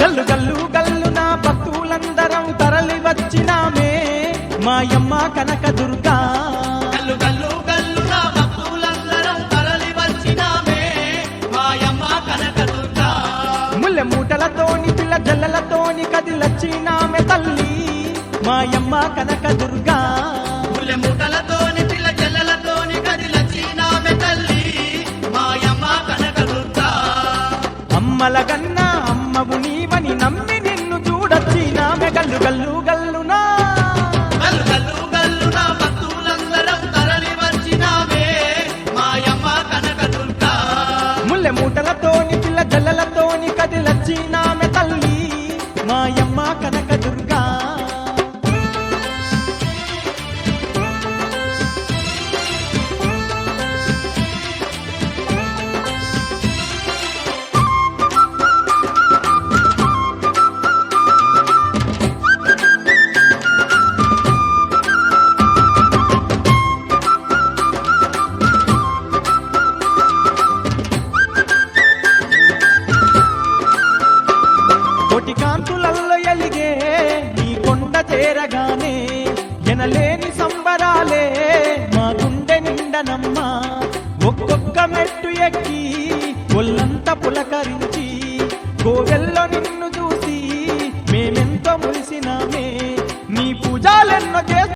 గల్లు గల్లు గల్లు నా భక్తులందరం తరలి వచ్చినామే మాయమ్మ కనకదుర్గా గల్లు గల్లు గల్లు నా భక్తులందరం తరలి వచ్చినామే మాయమ్మ కనకదుర్గా ముల్లె మూటలతోని పిల్ల జల్లలతోని కదిలొచ్చినామె తల్లి మాయమ్మ కనకదుర్గా ముల్లె మూటలతోని పిల్ల జల్లలతోని కదిలొచ్చినామె తల్లి మాయమ్మ కనకదుర్గా అమ్మల గన్న అమ్మవు నీవని నమ్మి నిన్ను చూడొచ్చినామె గల్లు గల్లు గల్లునా గల్లు గల్లు గల్లు నా భక్తులందరం తరలి వచ్చినామే మాయమ్మ కనకదుర్గా ముల్లె మూటలతోని పిల్ల జల్లలతోని కదిలొచ్చినామె తల్లి మాయమ్మ కనకదుర్గా కోటి కాంతులల్లో ఎలిగే నీ కొండ చేరగానే ఎనలేని సంబరాలే మా గుండె నిండనమ్మ ఒక్కొక్క మెట్టు ఎక్కి ఒళ్ళంతా పులకరించి కోవెల